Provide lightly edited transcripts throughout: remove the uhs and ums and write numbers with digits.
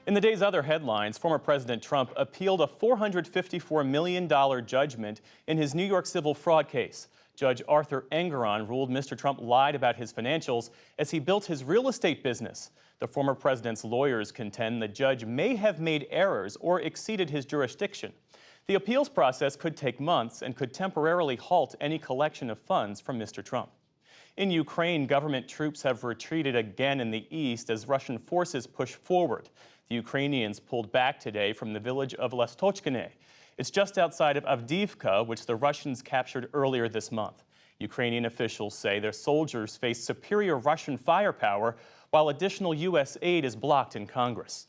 In the day's other headlines, former President Trump appealed a $454 million judgment in his New York civil fraud case. Judge Arthur Engoron ruled Mr. Trump lied about his financials as he built his real estate business. The former president's lawyers contend the judge may have made errors or exceeded his jurisdiction. The appeals process could take months and could temporarily halt any collection of funds from Mr. Trump. In Ukraine, government troops have retreated again in the east as Russian forces push forward. The Ukrainians pulled back today from the village of Lastochkine. It's just outside of Avdiivka, which the Russians captured earlier this month. Ukrainian officials say their soldiers face superior Russian firepower, while additional U.S. aid is blocked in Congress.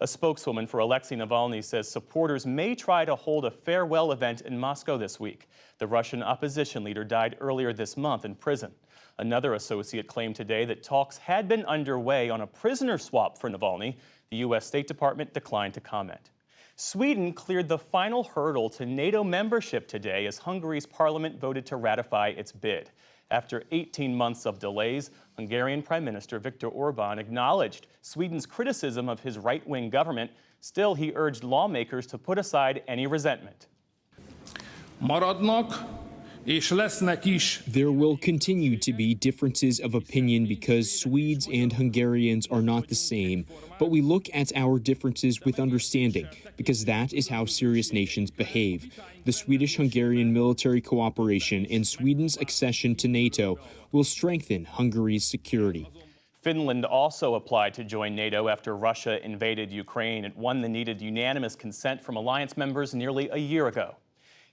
A spokeswoman for Alexei Navalny says supporters may try to hold a farewell event in Moscow this week. The Russian opposition leader died earlier this month in prison. Another associate claimed today that talks had been underway on a prisoner swap for Navalny. The U.S. State Department declined to comment. Sweden cleared the final hurdle to NATO membership today as Hungary's parliament voted to ratify its bid. After 18 months of delays, Hungarian Prime Minister Viktor Orban acknowledged Sweden's criticism of his right-wing government. Still, he urged lawmakers to put aside any resentment. There will continue to be differences of opinion because Swedes and Hungarians are not the same, but we look at our differences with understanding because that is how serious nations behave. The Swedish-Hungarian military cooperation and Sweden's accession to NATO will strengthen Hungary's security. Finland also applied to join NATO after Russia invaded Ukraine. It won the needed unanimous consent from alliance members nearly a year ago.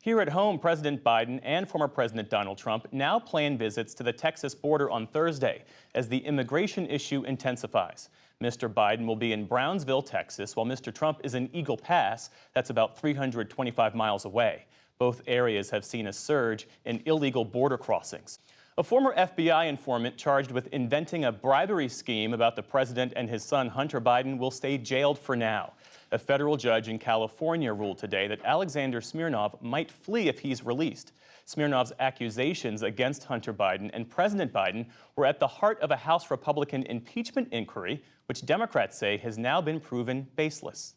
Here at home, President Biden and former President Donald Trump now plan visits to the Texas border on Thursday as the immigration issue intensifies. Mr. Biden will be in Brownsville, Texas, while Mr. Trump is in Eagle Pass. That's about 325 miles away. Both areas have seen a surge in illegal border crossings. A former FBI informant charged with inventing a bribery scheme about the president and his son Hunter Biden will stay jailed for now. A federal judge in California ruled today that Alexander Smirnov might flee if he's released. Smirnov's accusations against Hunter Biden and President Biden were at the heart of a House Republican impeachment inquiry, which Democrats say has now been proven baseless.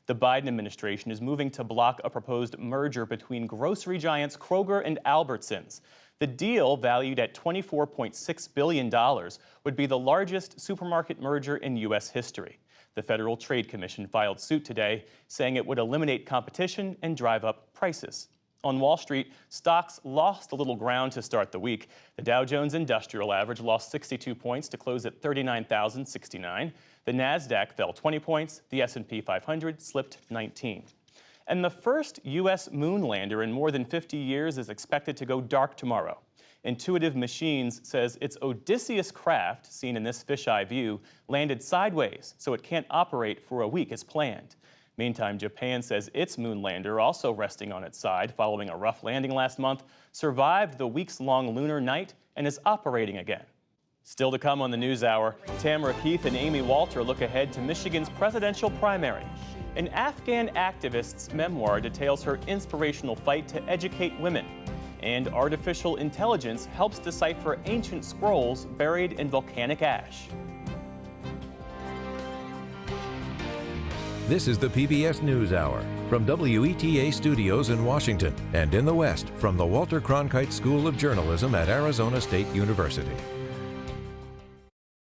The Biden administration is moving to block a proposed merger between grocery giants Kroger and Albertsons. The deal, valued at $24.6 billion, would be the largest supermarket merger in U.S. history. The Federal Trade Commission filed suit today, saying it would eliminate competition and drive up prices. On Wall Street, stocks lost a little ground to start the week. The Dow Jones Industrial Average lost 62 points to close at 39,069. The Nasdaq fell 20 points. The S&P 500 slipped 19. And the first U.S. moon lander in more than 50 years is expected to go dark tomorrow. Intuitive Machines says its Odysseus craft, seen in this fisheye view, landed sideways, so it can't operate for a week as planned. Meantime, Japan says its moon lander, also resting on its side following a rough landing last month, survived the weeks-long lunar night and is operating again. Still to come on the NewsHour, Tamara Keith and Amy Walter look ahead to Michigan's presidential primary. An Afghan activist's memoir details her inspirational fight to educate women. And artificial intelligence helps decipher ancient scrolls buried in volcanic ash. This is the PBS NewsHour from WETA Studios in Washington and in the West from the Walter Cronkite School of Journalism at Arizona State University.